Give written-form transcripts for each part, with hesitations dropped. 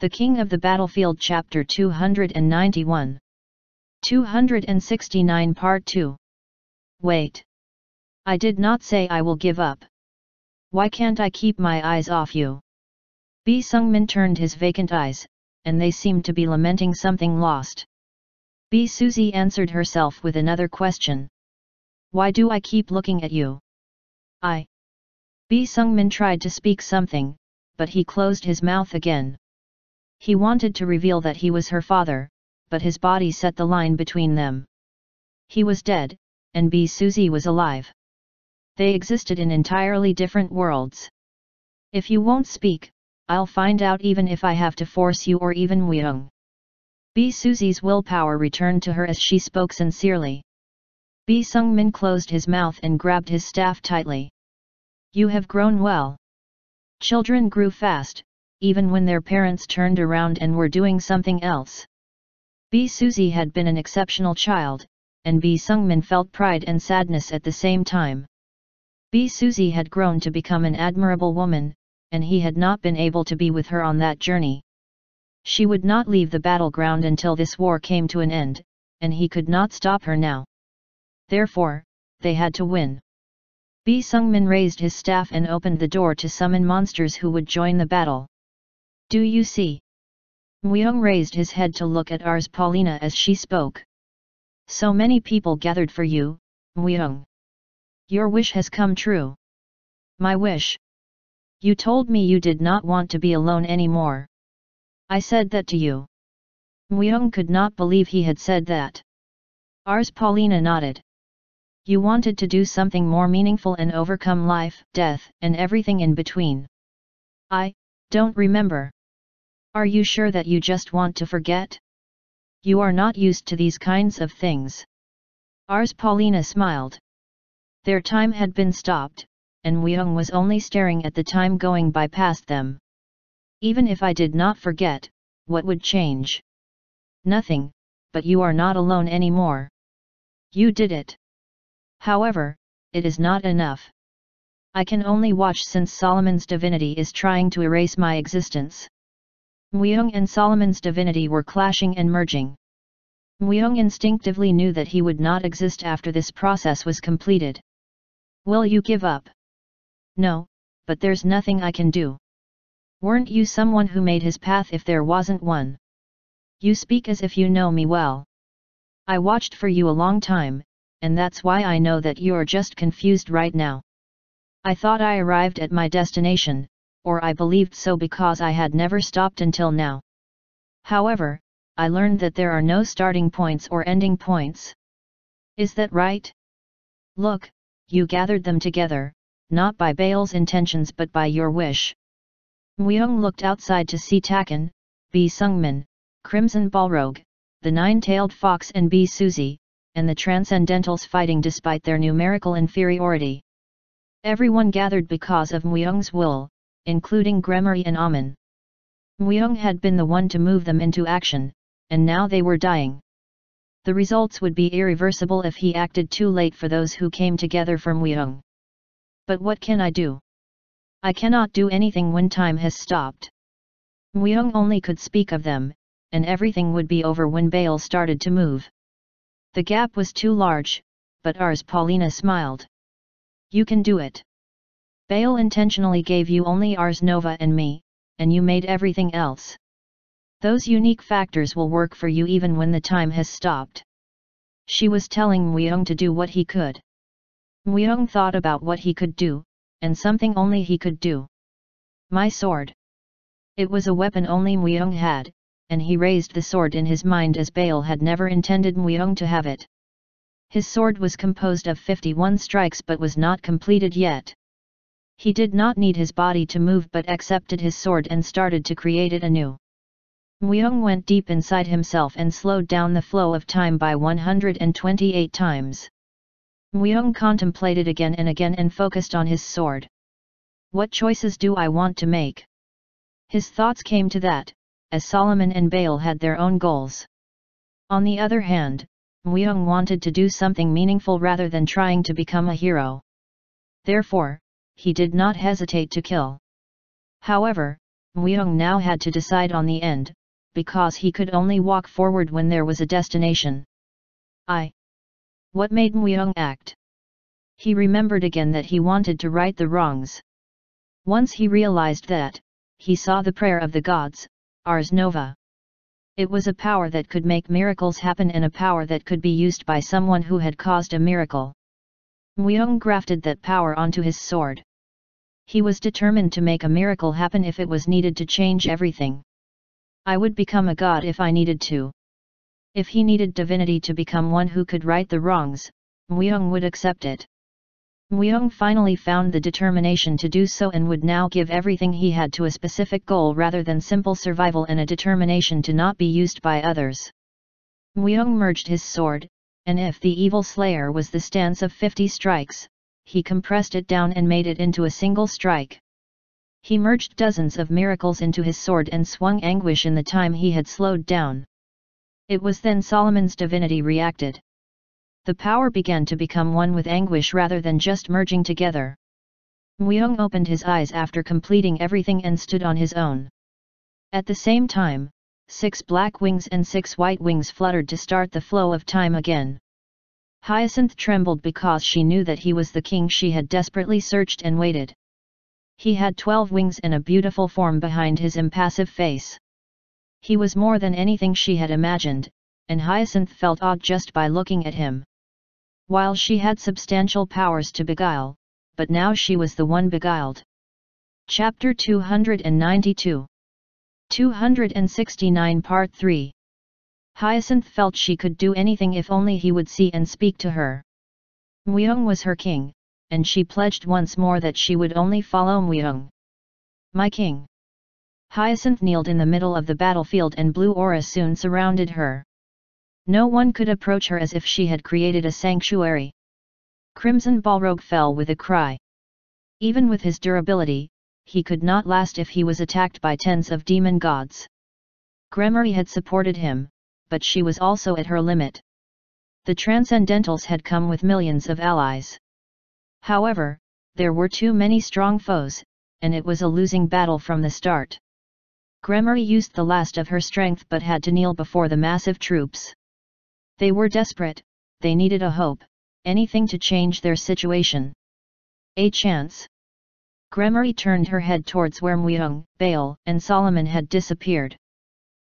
The King of the Battlefield Chapter 291. 269 Part 2. Wait. I did not say I will give up. Why can't I keep my eyes off you? Bi Sungmin turned his vacant eyes, and they seemed to be lamenting something lost. Bi Suzy answered herself with another question. Why do I keep looking at you? Bi Sungmin tried to speak something, but he closed his mouth again. He wanted to reveal that he was her father, but his body set the line between them. He was dead, and Bi Suzy was alive. They existed in entirely different worlds. If you won't speak, I'll find out even if I have to force you or even Weung. Bi Suzy's willpower returned to her as she spoke sincerely. Bi Sungmin closed his mouth and grabbed his staff tightly. You have grown well. Children grew fast, even when their parents turned around and were doing something else. Bi Suzy had been an exceptional child, and Bi Sungmin felt pride and sadness at the same time. Bi Suzy had grown to become an admirable woman, and he had not been able to be with her on that journey. She would not leave the battleground until this war came to an end, and he could not stop her now. Therefore, they had to win. Bi Sungmin raised his staff and opened the door to summon monsters who would join the battle. Do you see? Weung raised his head to look at Ars Paulina as she spoke. So many people gathered for you, Weung. Your wish has come true. My wish. You told me you did not want to be alone anymore. I said that to you. Weung could not believe he had said that. Ars Paulina nodded. You wanted to do something more meaningful and overcome life, death, and everything in between. I don't remember. Are you sure that you just want to forget? You are not used to these kinds of things. Ars Paulina smiled. Their time had been stopped, and Weung was only staring at the time going by past them. Even if I did not forget, what would change? Nothing, but you are not alone anymore. You did it. However, it is not enough. I can only watch since Solomon's divinity is trying to erase my existence. Weung and Solomon's divinity were clashing and merging. Weung instinctively knew that he would not exist after this process was completed. Will you give up? No, but there's nothing I can do. Weren't you someone who made his path if there wasn't one? You speak as if you know me well. I watched for you a long time, and that's why I know that you're just confused right now. I thought I arrived at my destination, or I believed so because I had never stopped until now. However, I learned that there are no starting points or ending points. Is that right? Look, you gathered them together, not by Baal's intentions but by your wish. Weung looked outside to see Takan, Bi Sungmin, Crimson Balrog, the Nine-Tailed Fox and Bi Suzy, and the Transcendentals fighting despite their numerical inferiority. Everyone gathered because of Weung's will, including Gremory and Amun. Weung had been the one to move them into action, and now they were dying. The results would be irreversible if he acted too late for those who came together from Weung. But what can I do? I cannot do anything when time has stopped. Weung only could speak of them, and everything would be over when Baal started to move. The gap was too large, but Ars Paulina smiled. You can do it. Baal intentionally gave you only Ars Nova and me, and you made everything else. Those unique factors will work for you even when the time has stopped. She was telling Weung to do what he could. Weung thought about what he could do, and something only he could do. My sword. It was a weapon only Weung had, and he raised the sword in his mind as Baal had never intended Weung to have it. His sword was composed of 51 strikes but was not completed yet. He did not need his body to move but accepted his sword and started to create it anew. Weung went deep inside himself and slowed down the flow of time by 128 times. Weung contemplated again and focused on his sword. What choices do I want to make? His thoughts came to that, as Solomon and Baal had their own goals. On the other hand, Weung wanted to do something meaningful rather than trying to become a hero. Therefore, he did not hesitate to kill. However, Muyong now had to decide on the end, because he could only walk forward when there was a destination. What made Muyong act? He remembered again that he wanted to right the wrongs. Once he realized that, he saw the prayer of the gods, Ars Nova. It was a power that could make miracles happen and a power that could be used by someone who had caused a miracle. Muyong grafted that power onto his sword. He was determined to make a miracle happen if it was needed to change everything. I would become a god if I needed to. If he needed divinity to become one who could right the wrongs, Muyong would accept it. Muyong finally found the determination to do so and would now give everything he had to a specific goal rather than simple survival and a determination to not be used by others. Muyong merged his sword, and if the evil slayer was the stance of 50 strikes, he compressed it down and made it into a single strike. He merged dozens of miracles into his sword and swung anguish in the time he had slowed down. It was then Solomon's divinity reacted. The power began to become one with anguish rather than just merging together. Muyong opened his eyes after completing everything and stood on his own. At the same time, 6 black wings and 6 white wings fluttered to start the flow of time again. Hyacinth trembled because she knew that he was the king she had desperately searched and waited. He had 12 wings and a beautiful form behind his impassive face. He was more than anything she had imagined, and Hyacinth felt awed just by looking at him. While she had substantial powers to beguile, but now she was the one beguiled. Chapter 292. 269 Part 3. Hyacinth felt she could do anything if only he would see and speak to her. Muyong was her king, and she pledged once more that she would only follow Muyong. My king. Hyacinth kneeled in the middle of the battlefield and blue aura soon surrounded her. No one could approach her as if she had created a sanctuary. Crimson Balrog fell with a cry. Even with his durability, he could not last if he was attacked by tens of demon gods. Gremory had supported him, but she was also at her limit. The Transcendentals had come with millions of allies. However, there were too many strong foes, and it was a losing battle from the start. Gremory used the last of her strength but had to kneel before the massive troops. They were desperate, they needed a hope, anything to change their situation. A chance. Gremory turned her head towards where Muyong, Baal, and Solomon had disappeared.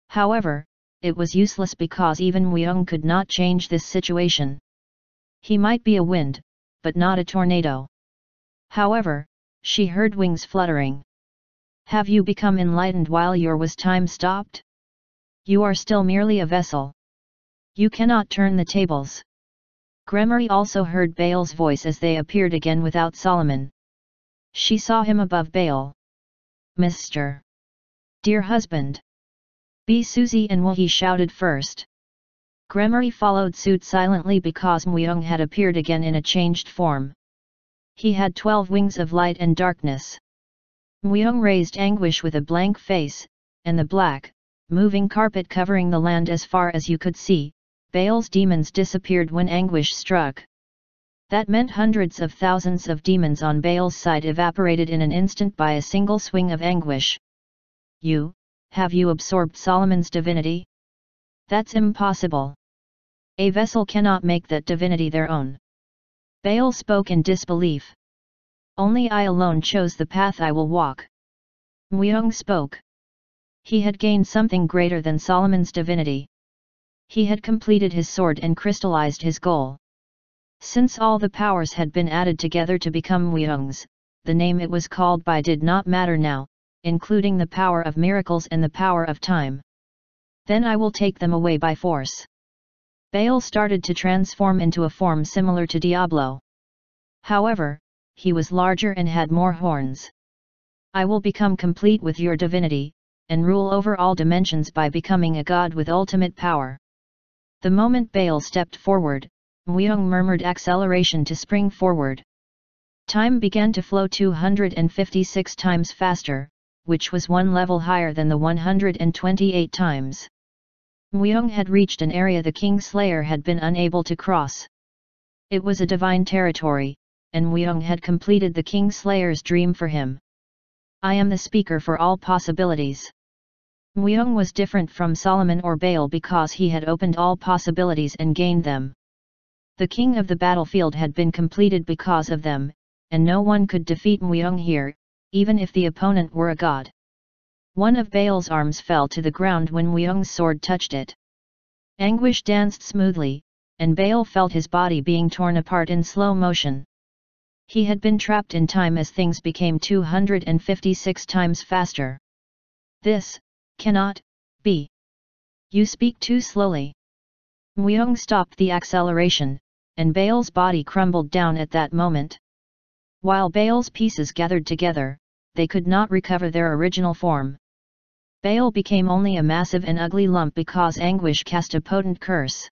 However, it was useless because even Muyong could not change this situation. He might be a wind, but not a tornado. However, she heard wings fluttering. Have you become enlightened while your time stopped? You are still merely a vessel. You cannot turn the tables. Gremory also heard Baal's voice as they appeared again without Solomon. She saw him above Baal. Mr. Dear husband. Be Susie and Will he shouted first. Gremory followed suit silently because Muyong had appeared again in a changed form. He had 12 wings of light and darkness. Muyong raised anguish with a blank face, and the black, moving carpet covering the land as far as you could see. Baal's demons disappeared when anguish struck. That meant hundreds of thousands of demons on Baal's side evaporated in an instant by a single swing of anguish. Have you absorbed Solomon's divinity? That's impossible. A vessel cannot make that divinity their own. Baal spoke in disbelief. Only I alone chose the path I will walk. Muyong spoke. He had gained something greater than Solomon's divinity. He had completed his sword and crystallized his goal. Since all the powers had been added together to become Muyong's, the name it was called by did not matter now, including the power of miracles and the power of time. Then I will take them away by force. Baal started to transform into a form similar to Diablo. However, he was larger and had more horns. I will become complete with your divinity, and rule over all dimensions by becoming a god with ultimate power. The moment Baal stepped forward, Muyong murmured acceleration to spring forward. Time began to flow 256 times faster, which was one level higher than the 128 times. Muyong had reached an area the King Slayer had been unable to cross. It was a divine territory, and Muyong had completed the King Slayer's dream for him. I am the speaker for all possibilities. Muyong was different from Solomon or Baal because he had opened all possibilities and gained them. The king of the battlefield had been completed because of them, and no one could defeat Muyong here, even if the opponent were a god. One of Baal's arms fell to the ground when Muyong's sword touched it. Anguish danced smoothly, and Baal felt his body being torn apart in slow motion. He had been trapped in time as things became 256 times faster. This cannot be. You speak too slowly. Muyong stopped the acceleration, and Baal's body crumbled down at that moment. While Baal's pieces gathered together, they could not recover their original form. Baal became only a massive and ugly lump because Anguish cast a potent curse.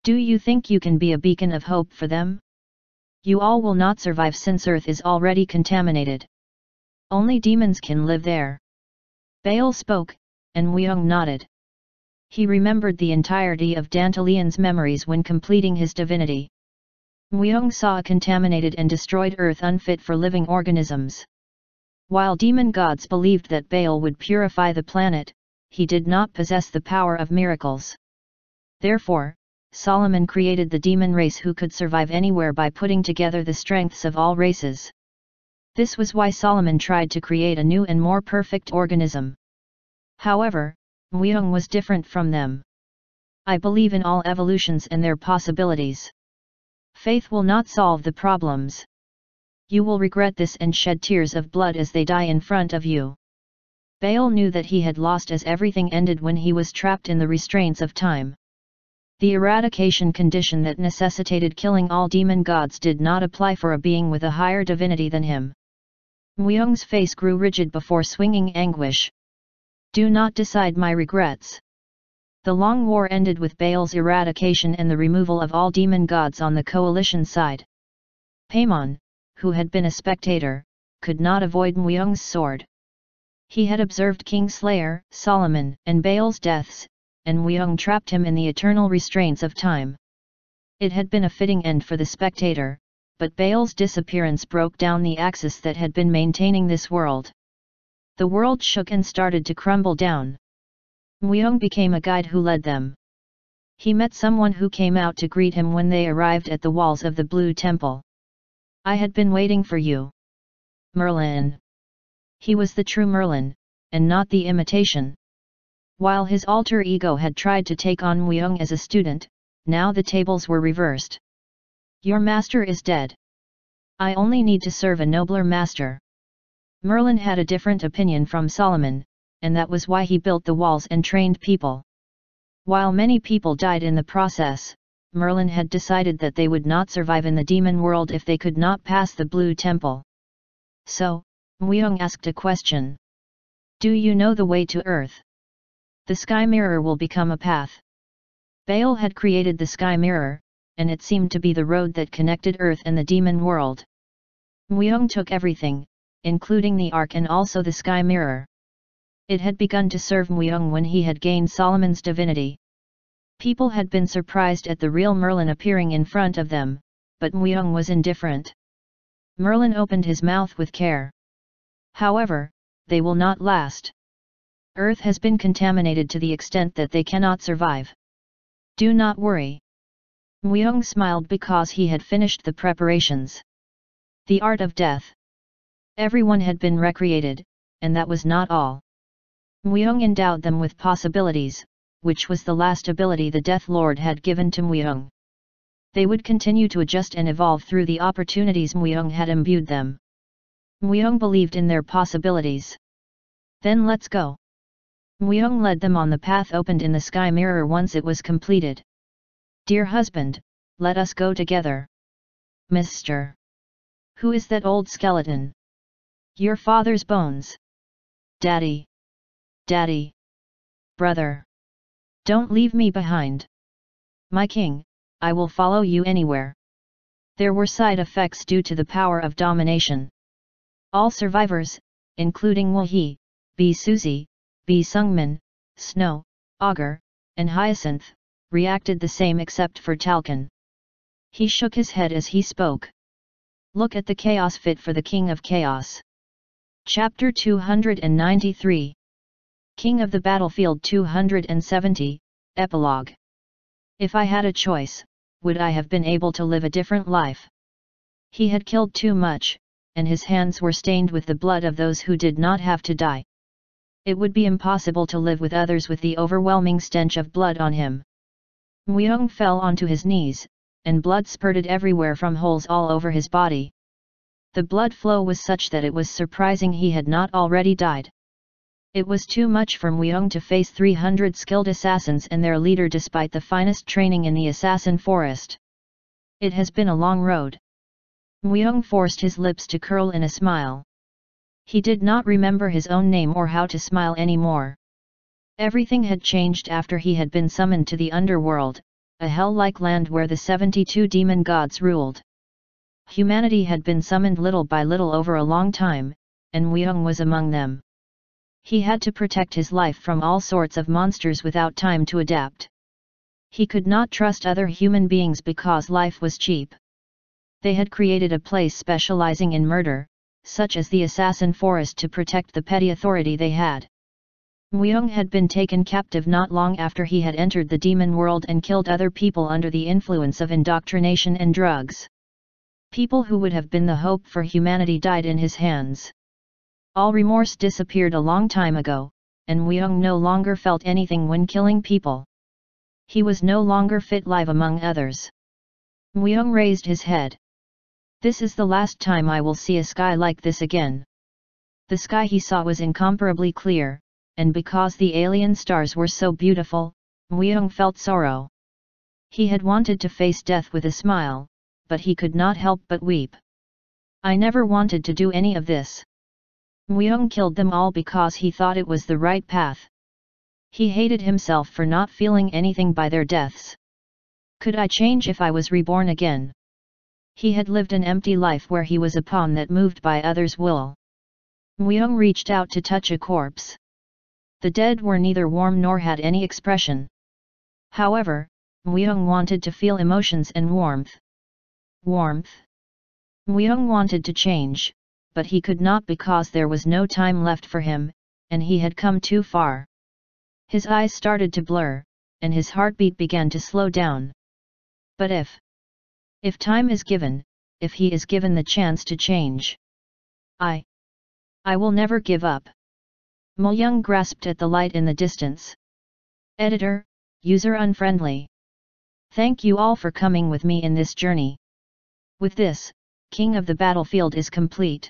Do you think you can be a beacon of hope for them? You all will not survive since Earth is already contaminated. Only demons can live there. Baal spoke, and Muyong nodded. He remembered the entirety of Dantalian's memories when completing his divinity. Muyong saw a contaminated and destroyed Earth unfit for living organisms. While demon gods believed that Baal would purify the planet, he did not possess the power of miracles. Therefore, Solomon created the demon race who could survive anywhere by putting together the strengths of all races. This was why Solomon tried to create a new and more perfect organism. However, Muyong was different from them. I believe in all evolutions and their possibilities. Faith will not solve the problems. You will regret this and shed tears of blood as they die in front of you. Baal knew that he had lost as everything ended when he was trapped in the restraints of time. The eradication condition that necessitated killing all demon gods did not apply for a being with a higher divinity than him. Muyong's face grew rigid before swinging Anguish. Do not decide my regrets. The long war ended with Baal's eradication and the removal of all demon gods on the coalition side. Paimon, who had been a spectator, could not avoid Muyong's sword. He had observed King Slayer, Solomon, and Baal's deaths, and Muyong trapped him in the eternal restraints of time. It had been a fitting end for the spectator, but Baal's disappearance broke down the axis that had been maintaining this world. The world shook and started to crumble down. Muyong became a guide who led them. He met someone who came out to greet him when they arrived at the walls of the Blue Temple. I had been waiting for you. Merlin. He was the true Merlin, and not the imitation. While his alter ego had tried to take on Muyong as a student, now the tables were reversed. Your master is dead. I only need to serve a nobler master. Merlin had a different opinion from Solomon, and that was why he built the walls and trained people. While many people died in the process, Merlin had decided that they would not survive in the demon world if they could not pass the Blue Temple. So, Muyong asked a question. Do you know the way to Earth? The Sky Mirror will become a path. Baal had created the Sky Mirror, and it seemed to be the road that connected Earth and the demon world. Muyong took everything, including the Ark and also the Sky Mirror. It had begun to serve Muyong when he had gained Solomon's divinity. People had been surprised at the real Merlin appearing in front of them, but Muyong was indifferent. Merlin opened his mouth with care. However, they will not last. Earth has been contaminated to the extent that they cannot survive. Do not worry. Muyong smiled because he had finished the preparations. The art of death. Everyone had been recreated, and that was not all. Muyong endowed them with possibilities, which was the last ability the Death Lord had given to Muyong. They would continue to adjust and evolve through the opportunities Muyong had imbued them. Muyong believed in their possibilities. Then let's go. Muyong led them on the path opened in the Sky Mirror once it was completed. Dear husband, let us go together. Mr. Who is that old skeleton? Your father's bones. Daddy. Daddy. Brother. Don't leave me behind. My king, I will follow you anywhere. There were side effects due to the power of domination. All survivors, including Wohi, B. Suzy, B. Sungmin, Snow, Augur, and Hyacinth, reacted the same except for Talcon. He shook his head as he spoke. Look at the chaos fit for the King of Chaos. Chapter 293. King of the Battlefield 270, Epilogue. If I had a choice, would I have been able to live a different life? He had killed too much, and his hands were stained with the blood of those who did not have to die. It would be impossible to live with others with the overwhelming stench of blood on him. Myung fell onto his knees, and blood spurted everywhere from holes all over his body. The blood flow was such that it was surprising he had not already died. It was too much for Myung to face 300 skilled assassins and their leader despite the finest training in the assassin forest. It has been a long road. Myung forced his lips to curl in a smile. He did not remember his own name or how to smile anymore. Everything had changed after he had been summoned to the underworld, a hell-like land where the 72 demon gods ruled. Humanity had been summoned little by little over a long time, and Myung was among them. He had to protect his life from all sorts of monsters without time to adapt. He could not trust other human beings because life was cheap. They had created a place specializing in murder, such as the assassin forest, to protect the petty authority they had. Myung had been taken captive not long after he had entered the demon world and killed other people under the influence of indoctrination and drugs. People who would have been the hope for humanity died in his hands. All remorse disappeared a long time ago, and Myung no longer felt anything when killing people. He was no longer fit live among others. Myung raised his head. This is the last time I will see a sky like this again. The sky he saw was incomparably clear, and because the alien stars were so beautiful, Myung felt sorrow. He had wanted to face death with a smile, but he could not help but weep. I never wanted to do any of this. Myung killed them all because he thought it was the right path. He hated himself for not feeling anything by their deaths. Could I change if I was reborn again? He had lived an empty life where he was a pawn that moved by others' will. Myung reached out to touch a corpse. The dead were neither warm nor had any expression. However, Myung wanted to feel emotions and warmth. Warmth. Myung wanted to change, but he could not because there was no time left for him, and he had come too far. His eyes started to blur, and his heartbeat began to slow down. But if time is given, if he is given the chance to change, I will never give up. Myung grasped at the light in the distance. Editor, user unfriendly. Thank you all for coming with me in this journey. With this, King of the Battlefield is complete.